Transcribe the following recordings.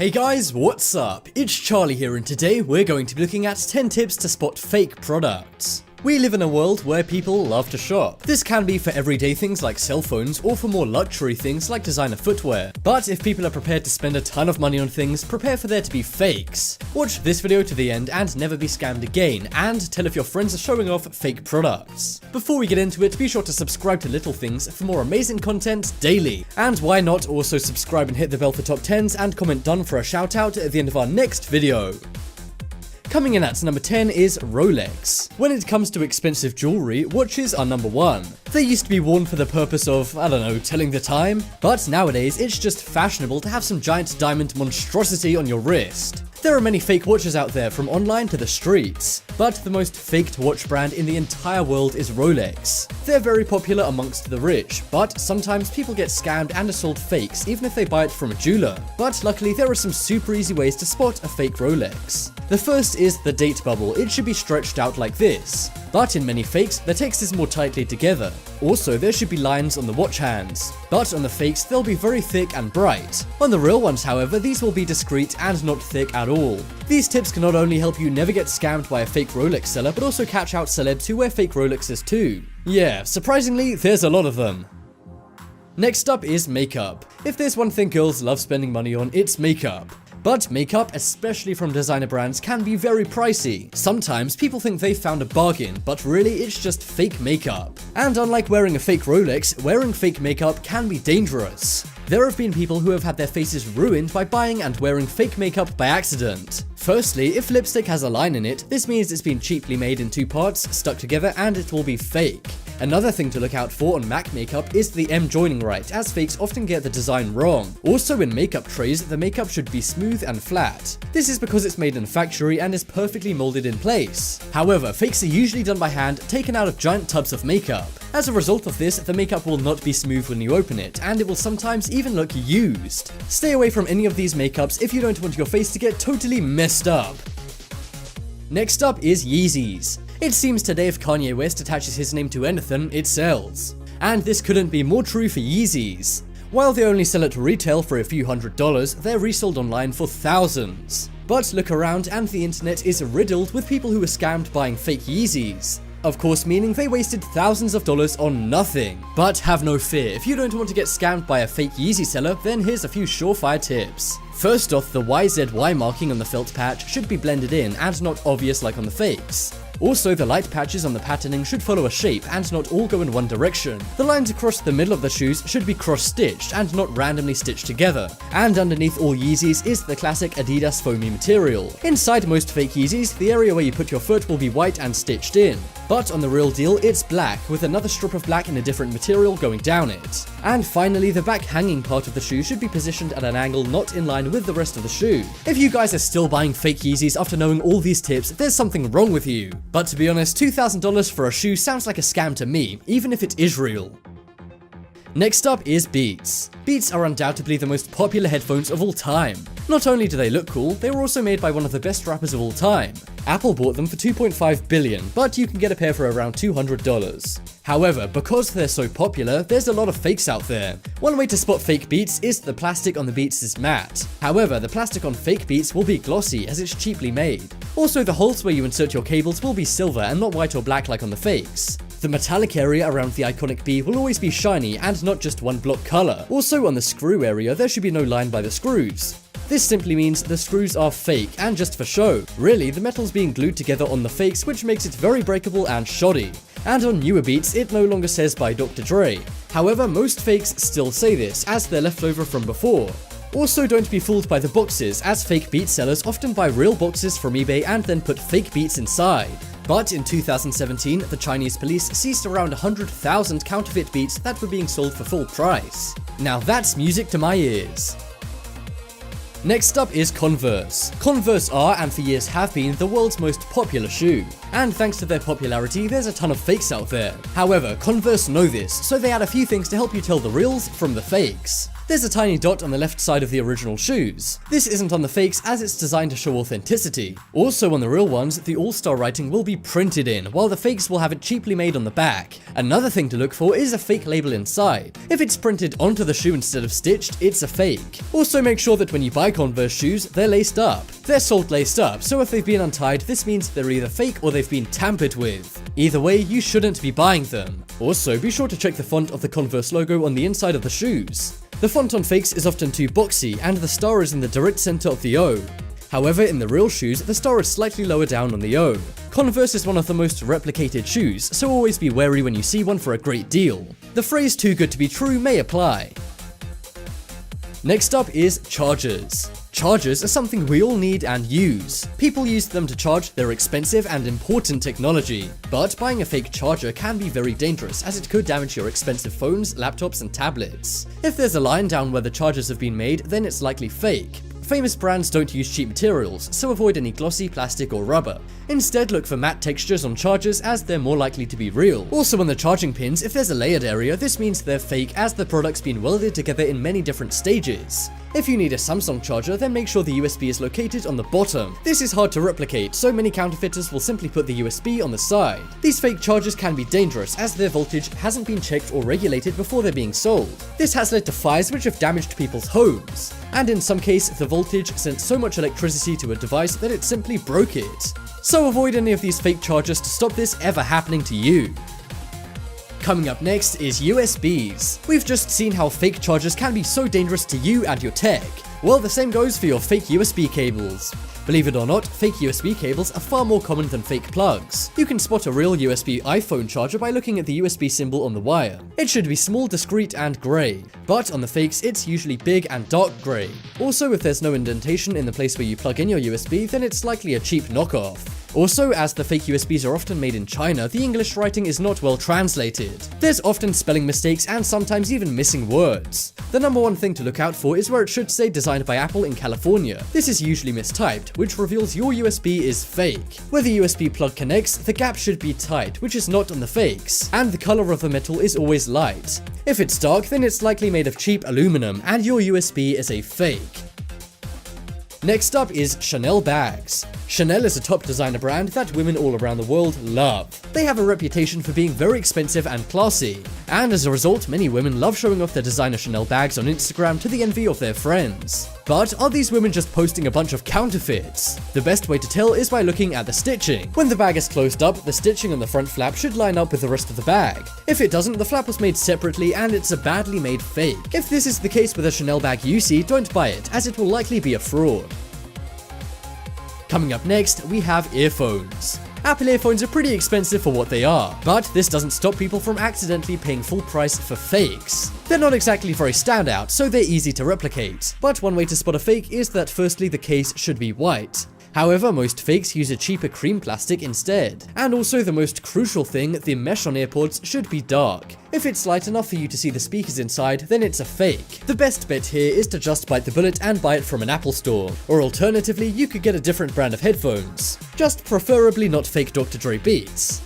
Hey guys, what's up? It's Charlie here, and today we're going to be looking at 10 tips to spot fake products. We live in a world where people love to shop. This can be for everyday things like cell phones or for more luxury things like designer footwear. But if people are prepared to spend a ton of money on things, prepare for there to be fakes. Watch this video to the end and never be scammed again, and tell if your friends are showing off fake products. Before we get into it, be sure to subscribe to Little Things for more amazing content daily. And why not also subscribe and hit the bell for top 10s and comment done for a shout out at the end of our next video. Coming in at number 10 is Rolex. When it comes to expensive jewelry, watches are number 1. They used to be worn for the purpose of, I don't know, telling the time, but nowadays it's just fashionable to have some giant diamond monstrosity on your wrist. There are many fake watches out there, from online to the streets, but the most faked watch brand in the entire world is Rolex. They're very popular amongst the rich, but sometimes people get scammed and are sold fakes even if they buy it from a jeweler. But luckily there are some super easy ways to spot a fake Rolex. The first is the date bubble. It should be stretched out like this. But in many fakes, the text is more tightly together. Also, there should be lines on the watch hands. But on the fakes, they'll be very thick and bright. On the real ones, however, these will be discreet and not thick at all. These tips can not only help you never get scammed by a fake Rolex seller, but also catch out celebs who wear fake Rolexes too. Yeah, surprisingly, there's a lot of them. Next up is makeup. If there's one thing girls love spending money on, it's makeup. But makeup, especially from designer brands, can be very pricey. Sometimes people think they've found a bargain, but really it's just fake makeup. And unlike wearing a fake Rolex, wearing fake makeup can be dangerous. There have been people who have had their faces ruined by buying and wearing fake makeup by accident. Firstly, if lipstick has a line in it, this means it's been cheaply made in 2 parts, stuck together, and it will be fake. Another thing to look out for on MAC makeup is the M joining right, as fakes often get the design wrong. Also in makeup trays, the makeup should be smooth and flat. This is because it's made in factory and is perfectly molded in place. However, fakes are usually done by hand, taken out of giant tubs of makeup. As a result of this, the makeup will not be smooth when you open it, and it will sometimes even look used. Stay away from any of these makeups if you don't want your face to get totally messed up. Next up is Yeezys. It seems today if Kanye West attaches his name to anything, it sells. And this couldn't be more true for Yeezys. While they only sell at retail for a few $100s, they're resold online for thousands. But look around and the internet is riddled with people who were scammed buying fake Yeezys. Of course, meaning they wasted thousands of dollars on nothing. But have no fear, if you don't want to get scammed by a fake Yeezy seller, then here's a few surefire tips. First off, the YZY marking on the felt patch should be blended in and not obvious like on the fakes. Also, the light patches on the patterning should follow a shape and not all go in one direction. The lines across the middle of the shoes should be cross-stitched and not randomly stitched together. And underneath all Yeezys is the classic Adidas foamy material. Inside most fake Yeezys, the area where you put your foot will be white and stitched in. But on the real deal, it's black, with another strip of black in a different material going down it. And finally, the back hanging part of the shoe should be positioned at an angle not in line with the rest of the shoe. If you guys are still buying fake Yeezys after knowing all these tips, there's something wrong with you. But to be honest, $2,000 for a shoe sounds like a scam to me, even if it is real. Next up is Beats. Beats are undoubtedly the most popular headphones of all time. Not only do they look cool, they were also made by one of the best rappers of all time. Apple bought them for $2.5 billion, but you can get a pair for around $200. However, because they're so popular, there's a lot of fakes out there. One way to spot fake Beats is the plastic on the Beats is matte. However, the plastic on fake Beats will be glossy as it's cheaply made. Also, the holes where you insert your cables will be silver and not white or black like on the fakes. The metallic area around the iconic B will always be shiny and not just one block color. Also, on the screw area, there should be no line by the screws. This simply means the screws are fake and just for show. Really, the metal's being glued together on the fakes, which makes it very breakable and shoddy. And on newer Beats, it no longer says by Dr. Dre. However, most fakes still say this, as they're left over from before. Also, don't be fooled by the boxes, as fake Beats sellers often buy real boxes from eBay and then put fake Beats inside. But in 2017, the Chinese police seized around 100,000 counterfeit Beats that were being sold for full price. Now that's music to my ears. Next up is Converse. Converse are, and for years have been, the world's most popular shoe. and thanks to their popularity, there's a ton of fakes out there. However, Converse know this, so they add a few things to help you tell the reals from the fakes. There's a tiny dot on the left side of the original shoes. This isn't on the fakes as it's designed to show authenticity. Also on the real ones, the all-star writing will be printed in, while the fakes will have it cheaply made on the back. Another thing to look for is a fake label inside. If it's printed onto the shoe instead of stitched, it's a fake. Also make sure that when you buy Converse shoes, they're laced up. They're salt laced up, so if they've been untied, this means they're either fake or they've been tampered with. Either way, you shouldn't be buying them. Also, be sure to check the font of the Converse logo on the inside of the shoes. The font on fakes is often too boxy, and the star is in the direct center of the O. However, in the real shoes, the star is slightly lower down on the O. Converse is one of the most replicated shoes, so always be wary when you see one for a great deal. The phrase "too good to be true" may apply. Next up is chargers. Chargers are something we all need and use. People use them to charge their expensive and important technology. But buying a fake charger can be very dangerous as it could damage your expensive phones, laptops, and tablets. If there's a line down where the chargers have been made, then it's likely fake. Famous brands don't use cheap materials, so avoid any glossy plastic or rubber. Instead, look for matte textures on chargers as they're more likely to be real. Also on the charging pins, if there's a layered area, this means they're fake as the product's been welded together in many different stages. If you need a Samsung charger, then make sure the USB is located on the bottom. This is hard to replicate, so many counterfeiters will simply put the USB on the side. These fake chargers can be dangerous as their voltage hasn't been checked or regulated before they're being sold. This has led to fires which have damaged people's homes. And in some cases, the voltage sent so much electricity to a device that it simply broke it. So avoid any of these fake chargers to stop this ever happening to you. Coming up next is USBs. We've just seen how fake chargers can be so dangerous to you and your tech. Well, the same goes for your fake USB cables. Believe it or not, fake USB cables are far more common than fake plugs. You can spot a real USB iPhone charger by looking at the USB symbol on the wire. It should be small, discreet, and grey, but on the fakes it's usually big and dark grey. Also, if there's no indentation in the place where you plug in your USB, then it's likely a cheap knockoff. Also, as the fake USBs are often made in China, the English writing is not well translated. There's often spelling mistakes and sometimes even missing words. The number one thing to look out for is where it should say designed by Apple in California. This is usually mistyped, which reveals your USB is fake. Where the USB plug connects, the gap should be tight, which is not on the fakes, and the color of the metal is always light. If it's dark, then it's likely made of cheap aluminum, and your USB is a fake. Next up is Chanel bags. Chanel is a top designer brand that women all around the world love. They have a reputation for being very expensive and classy, and as a result, many women love showing off their designer Chanel bags on Instagram to the envy of their friends. But are these women just posting a bunch of counterfeits? The best way to tell is by looking at the stitching. When the bag is closed up, the stitching on the front flap should line up with the rest of the bag. If it doesn't, the flap was made separately and it's a badly made fake. If this is the case with a Chanel bag you see, don't buy it, as it will likely be a fraud. Coming up next, we have earphones. Apple earphones are pretty expensive for what they are, but this doesn't stop people from accidentally paying full price for fakes. They're not exactly very standout, so they're easy to replicate. But one way to spot a fake is that firstly the case should be white. However, most fakes use a cheaper cream plastic instead. And also the most crucial thing, the mesh on AirPods should be dark. If it's light enough for you to see the speakers inside, then it's a fake. The best bet here is to just bite the bullet and buy it from an Apple store. Or alternatively, you could get a different brand of headphones. Just preferably not fake Dr. Dre Beats.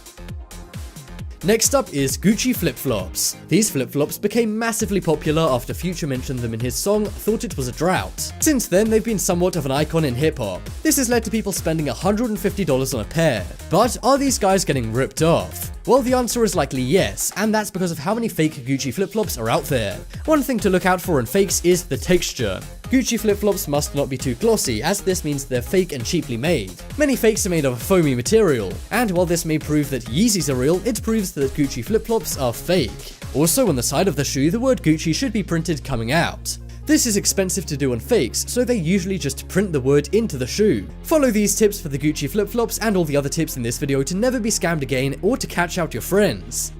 Next up is Gucci flip-flops. These flip-flops became massively popular after Future mentioned them in his song Thought It Was a Drought. Since then, they've been somewhat of an icon in hip-hop. This has led to people spending $150 on a pair. But are these guys getting ripped off? Well, the answer is likely yes, and that's because of how many fake Gucci flip-flops are out there. One thing to look out for in fakes is the texture. Gucci flip-flops must not be too glossy, as this means they're fake and cheaply made. Many fakes are made of a foamy material, and while this may prove that Yeezys are real, it proves that Gucci flip-flops are fake. Also, on the side of the shoe, the word Gucci should be printed coming out. This is expensive to do on fakes, so they usually just print the word into the shoe. Follow these tips for the Gucci flip-flops and all the other tips in this video to never be scammed again or to catch out your friends.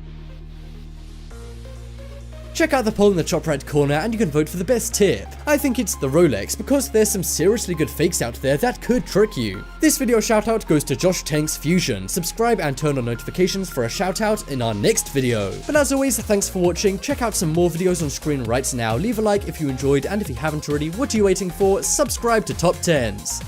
Check out the poll in the top right corner and you can vote for the best tip. I think it's the Rolex because there's some seriously good fakes out there that could trick you. This video shoutout goes to Josh Tank's Fusion. Subscribe and turn on notifications for a shoutout in our next video. But as always, thanks for watching. Check out some more videos on screen right now. Leave a like if you enjoyed, and if you haven't already, what are you waiting for? Subscribe to Top 10s.